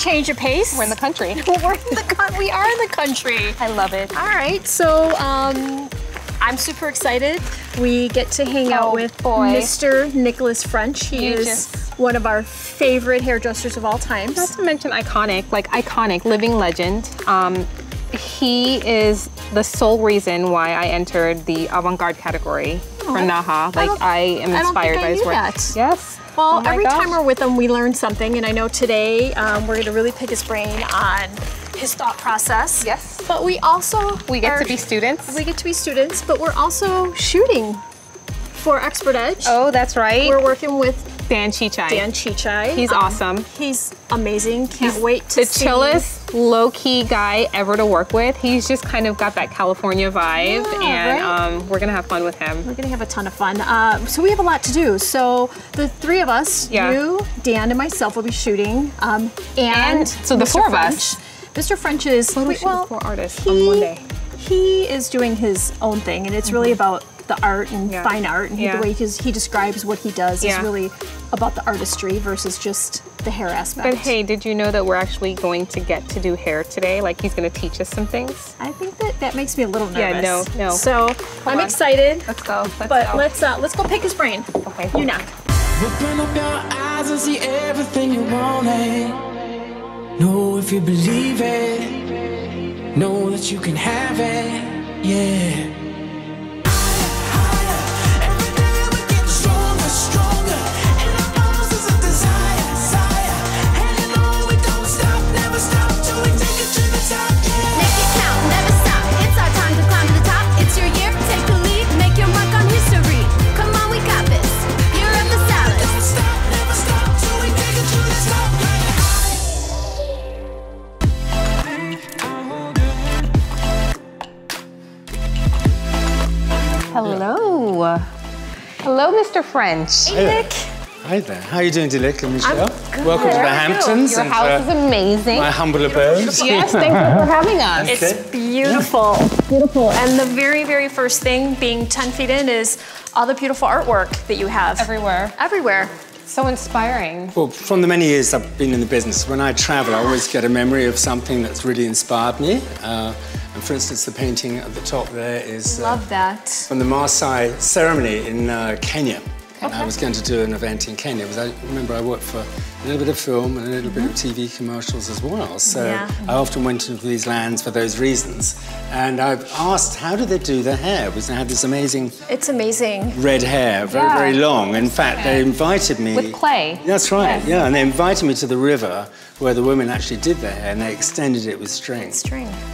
change of pace. We're in the country. We are in the country. I love it. All right, so I'm super excited. We get to hang out with Mr. Nicholas French. He is one of our favorite hairdressers of all time. Not to mention iconic, living legend. He is the sole reason why I entered the avant-garde category for Naha. Like, I am inspired by his work. Yes. Well, every time we're with him, we learn something, and I know today we're going to really pick his brain on his thought process. Yes. But we also get to be students. We get to be students, but we're also shooting for Expert Edge. Oh, that's right. We're working with Dan Chichai. He's awesome. He's amazing. Can't wait to see. The chillest, low-key guy ever to work with. He's just kind of got that California vibe, and we're gonna have fun with him. We're gonna have a ton of fun. So we have a lot to do. So the three of us, you, Dan, and myself will be shooting, and so the four of us. Mr. French is four artists on one day. He is doing his own thing, and it's really about the art and fine art, and the way he describes what he does is really about the artistry versus just the hair aspect. But hey, did you know that we're actually going to get to do hair today? Like, he's going to teach us some things. I think that makes me a little nervous. Yeah, no. So I'm excited. Let's go. Let's go pick his brain. Okay. You knock. Open up your eyes and see everything you want. Know if you believe it. Know that you can have it. Yeah. Hello. Hello, Mr. French. Hey, Nick. Hi there. How are you doing, Dilek and Michelle? Good. Welcome to the Hamptons. Your house is amazing. My humble abode. Yes, thank you for having us. It's beautiful. Beautiful. And the very, very first thing, being 10 feet in, is all the beautiful artwork that you have. Everywhere. So inspiring. Well, from the many years I've been in the business, when I travel, I always get a memory of something that's really inspired me. And for instance, the painting at the top there is Love that. from the Maasai ceremony in Kenya. I was going to do an event in Kenya. I remember I worked for a little bit of film and a little bit of TV commercials as well. So I often went into these lands for those reasons. And I've asked, how do they do their hair? Because they had this amazing... It's amazing. Red hair, very, very long. In fact, they invited me... With clay. That's right, and they invited me to the river where the women actually did their hair, and they extended it with string.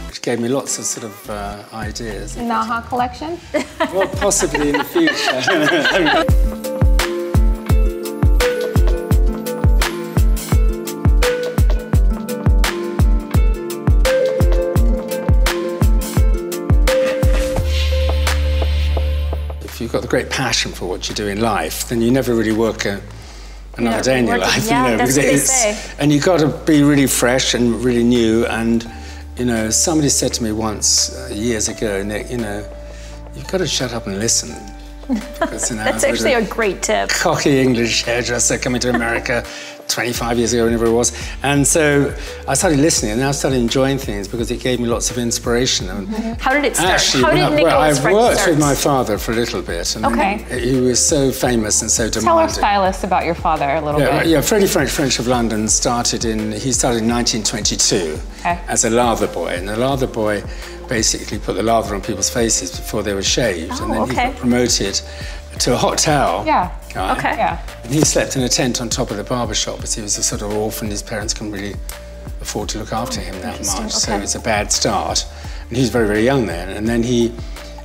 Which gave me lots of sort of ideas. Naha collection? Well, possibly in the future. If you've got the great passion for what you do in life, then you never really work another day in your life. Yeah, that's what they say. And you've got to be really fresh and really new. And, you know, somebody said to me once, years ago, Nick, you know, you've got to shut up and listen. Because, you know, that's actually a great tip. Cocky English hairdresser coming to America 25 years ago, whenever it was. And so I started listening, and then I started enjoying things because it gave me lots of inspiration. How did it start? Actually, How did Nicholas I've French worked start? with my father for a little bit. And he was so famous and so demanding. Tell our stylist about your father a little bit. Yeah, Freddie French of London started in 1922 as a lather boy. And the lather boy basically put the lather on people's faces before they were shaved. And then he got promoted to a hot towel guy. And he slept in a tent on top of the barber shop because he was a sort of orphan. His parents couldn't really afford to look after him that much. So it's a bad start. And he was very, very young then. And then he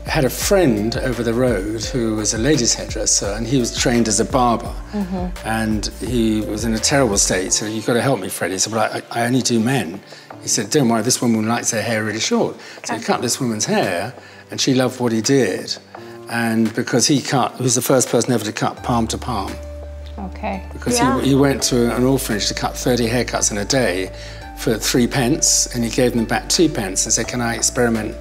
had a friend over the road who was a ladies' hairdresser, and he was trained as a barber. And he was in a terrible state, so you've got to help me, Freddie. He said, well, I only do men. He said, don't worry, this woman likes her hair really short. So he cut this woman's hair, and she loved what he did. And because he was the first person ever to cut palm to palm. Because he went to an orphanage to cut 30 haircuts in a day for 3 pence, and he gave them back 2 pence and said, can I experiment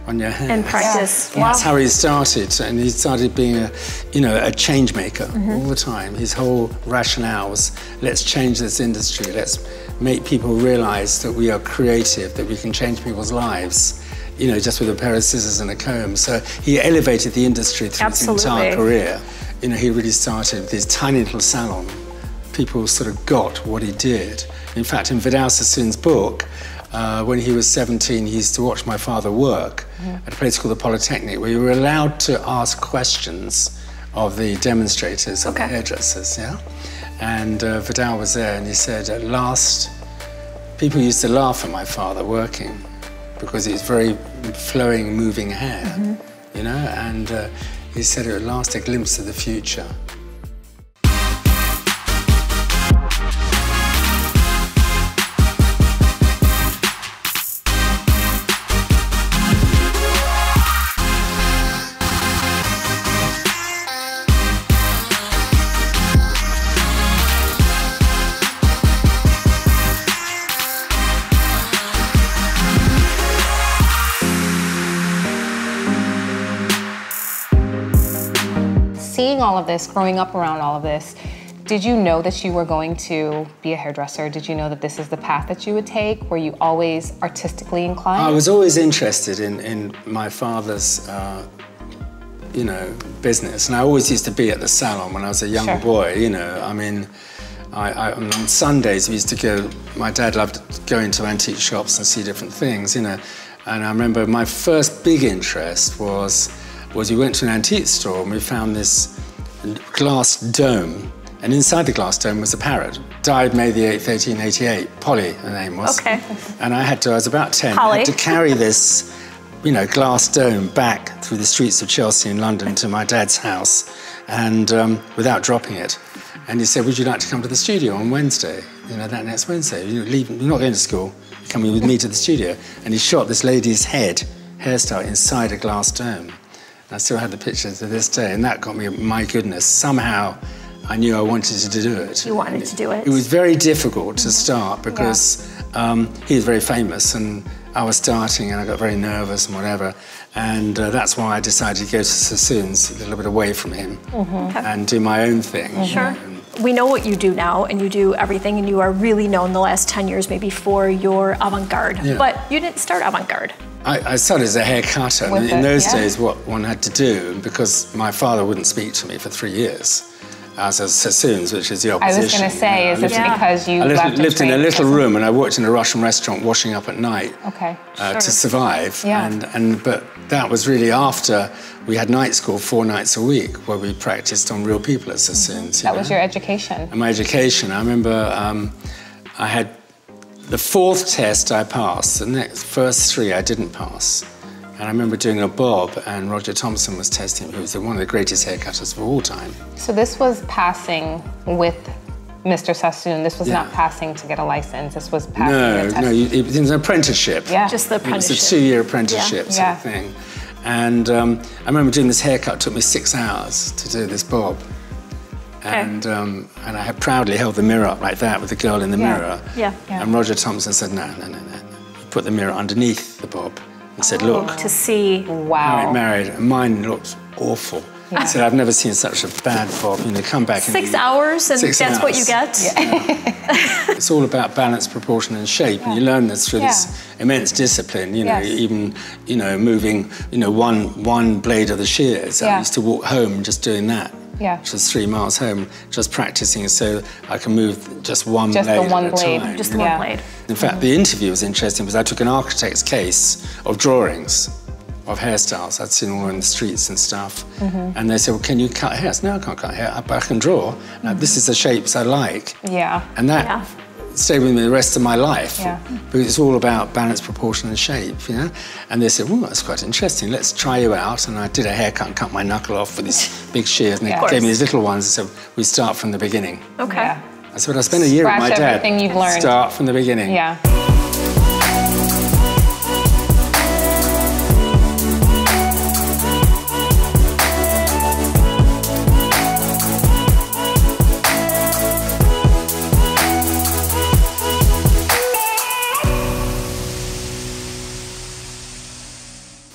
on your hair. And practice. Yeah. That's how he started, and he started being a change maker all the time. His whole rationale was, let's change this industry, let's make people realize that we are creative, that we can change people's lives, just with a pair of scissors and a comb. So he elevated the industry through his entire career. He really started with his tiny little salon. People sort of got what he did. In fact, in Vidal Sassoon's book, when he was 17, he used to watch my father work at a place called the Polytechnic, where you were allowed to ask questions of the demonstrators and the hairdressers, And Vidal was there, and he said, at last, people used to laugh at my father working because it was very flowing, moving hair, and he said it would last a glimpse of the future. Seeing all of this, growing up around all of this, did you know that you were going to be a hairdresser? Did you know that this is the path that you would take? Were you always artistically inclined? I was always interested in my father's, business. And I always used to be at the salon when I was a young boy, I mean, on Sundays we used to go, my dad loved going to antique shops and see different things, And I remember my first big interest was we went to an antique store and we found this glass dome, and inside the glass dome was a parrot. Died May the 8th, 1888. Polly, her name was. Okay. And I was about 10. Polly. I had to carry this, glass dome back through the streets of Chelsea in London to my dad's house, and without dropping it. And he said, would you like to come to the studio on Wednesday? That next Wednesday. You're not going to school. You're coming with me to the studio. And he shot this lady's hairstyle inside a glass dome. I still had the pictures to this day, and that got me, my goodness, somehow I knew I wanted to do it. You wanted to do it? It was very difficult to start because he was very famous, and I was starting, and I got very nervous and whatever, and that's why I decided to go to Sassoon's, a little bit away from him, and do my own thing. Sure. We know what you do now, and you do everything, and you are really known the last 10 years maybe for your avant-garde, but you didn't start avant-garde. I started as a hair cutter. In those days, what one had to do, because my father wouldn't speak to me for 3 years, I was at Sassoon's, which is the opposition. I was going to say, is it because you lived in a little room, and I worked in a Russian restaurant washing up at night to survive. But that was really after we had night school 4 nights a week, where we practiced on real people at Sassoon's. That was your education. And my education. I remember I had the 4th test I passed, the first 3 I didn't pass. And I remember doing a bob, and Roger Thompson was testing me, who was one of the greatest haircutters of all time. So this was passing with Mr. Sassoon. This was not passing to get a license. This was passing. It was an apprenticeship. Yeah, just the apprenticeship. It was a 2-year apprenticeship sort of thing. And I remember doing this haircut. It took me 6 hours to do this bob. And I had proudly held the mirror up like that with the girl in the mirror. And Roger Thompson said, no. He put the mirror underneath the bob and said, look. To see. How it married. And mine looked awful. He said, I've never seen such a bad bob. Come back. 6 hours, and that's what you get? It's all about balance, proportion, and shape. And you learn this through this immense discipline, even, moving, one blade of the shears. I used to walk home just doing that. Which was 3 miles home, just practicing so I can move just one blade at a time. Just the one blade. In fact, the interview was interesting because I took an architect's case of drawings of hairstyles I'd seen all in the streets and stuff. And they said, well, can you cut hair? I said, no, I can't cut hair, but I can draw. Now, this is the shapes I like. And that stayed with me the rest of my life. Because it's all about balance, proportion, and shape, And they said, well, that's quite interesting. Let's try you out. And I did a haircut and cut my knuckle off with these big shears. And they gave me these little ones and said, we start from the beginning. I said, I spent a year with my dad. Everything you've learned. Start from the beginning.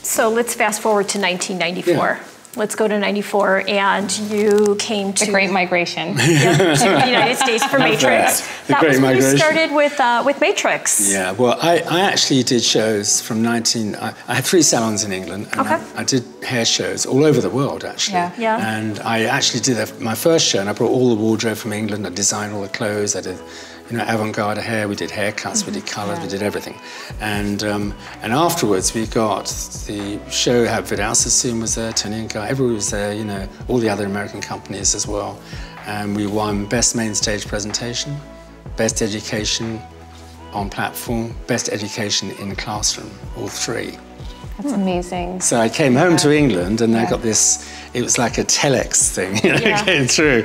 So let's fast forward to 1994. Yeah. Let's go to 94, and you came to... The Great Migration. To the United States for Matrix. That was when you started with Matrix. Yeah, well, I actually did shows from I had 3 salons in England, and I did hair shows all over the world, actually. Yeah. And I actually did my first show, and I brought all the wardrobe from England. I designed all the clothes. I did, avant-garde hair. We did haircuts. We did colours. We did everything. And afterwards, we got the show. Vidal Sassoon was there. Tony and Guy. Everyone was there. All the other American companies as well. And we won Best Main Stage Presentation, Best Education on Platform, Best Education in Classroom. All 3. That's amazing. So I came home to England, and I got this. It was like a telex thing, it came through,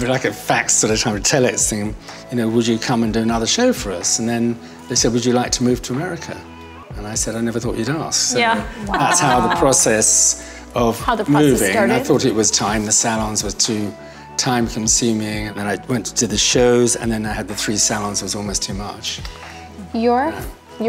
like a fax sort of time, a telex thing. Would you come and do another show for us? And then they said, would you like to move to America? And I said, I never thought you'd ask. So that's how the process of moving. Started. I thought it was time. The salons were too time-consuming, and then I went to the shows, and then I had the 3 salons. It was almost too much. Your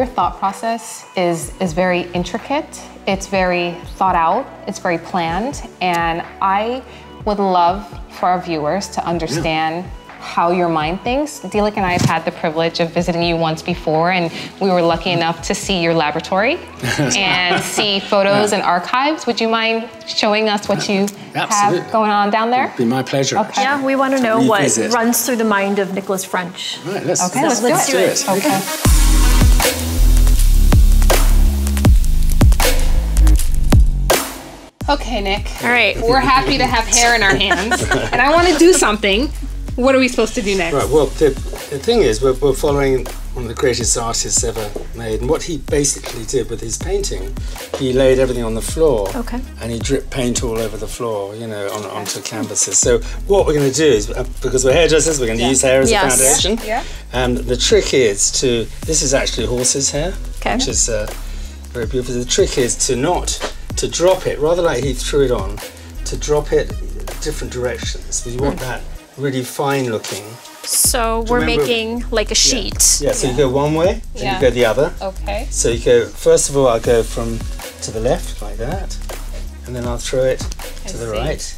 thought process is very intricate. It's very thought out. It's very planned. And I would love for our viewers to understand how your mind thinks. Dilek and I have had the privilege of visiting you once before, and we were lucky enough to see your laboratory and see photos and archives. Would you mind showing us what you have going on down there? It'd be my pleasure. Okay. Yeah, we want to know what runs through the mind of Nicholas French. All right, let's do it. Okay. Okay, Nick. All right. We're happy to have hair in our hands, and I want to do something. What are we supposed to do next? Right, well, the thing is, we're following one of the greatest artists ever made, and what he basically did with his painting, he laid everything on the floor, and he dripped paint all over the floor, onto canvases. So what we're going to do is, because we're hairdressers, we're going to use hair as a foundation. Yeah. And the trick is this is actually horse's hair, which is very beautiful. The trick is to drop it, rather like he threw it on, to drop it different directions. So you want that really fine looking. So we're making like a sheet. Yeah, so you go one way, then you go the other. Okay. So you go, first of all, I'll go to the left, like that, and then I'll throw it to the right,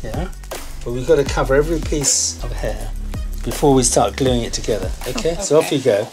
But we've got to cover every piece of hair before we start gluing it together, okay? So off you go.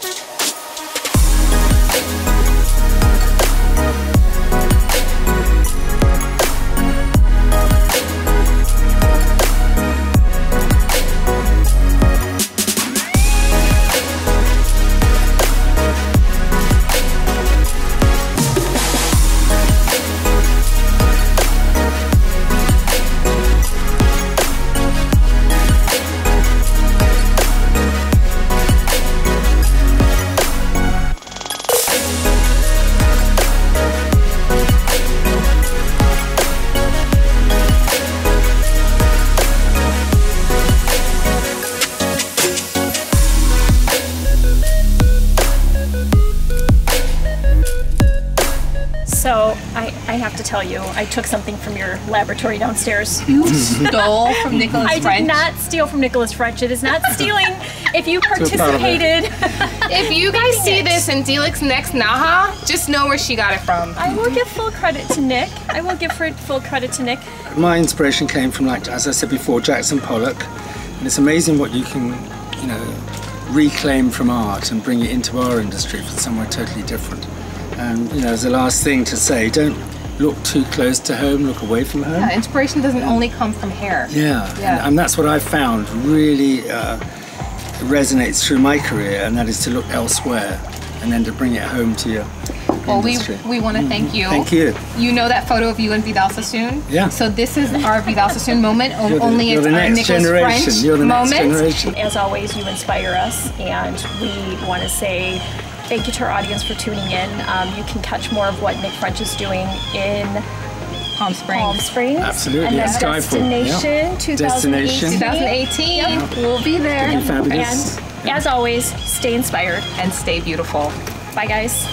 So I have to tell you, I took something from your laboratory downstairs. You stole from Nicholas French? I did not steal from Nicholas French. It is not stealing. If you participated. If you guys see this in Dilek's next Naha, just know where she got it from. I will give full credit to Nick. I will give full credit to Nick. My inspiration came from, like, as I said before, Jackson Pollock. And it's amazing what you can, reclaim from art and bring it into our industry for somewhere totally different. And, as the last thing to say, don't look too close to home, look away from home. Yeah, inspiration doesn't only come from hair. Yeah. And that's what I've found really resonates through my career, and that is to look elsewhere and then to bring it home to your industry. we want to thank you. Thank you. You know that photo of you and Vidal Sassoon? Yeah. So this is our Vidal Sassoon moment, only it's our Nicholas French You're the next moment. generation. As always, you inspire us, and we want to say thank you to our audience for tuning in. You can catch more of what Nick French is doing in Palm Springs. Absolutely. And then Destination 2018. Yep. We'll be there. Fabulous. And as always, stay inspired and stay beautiful. Bye, guys.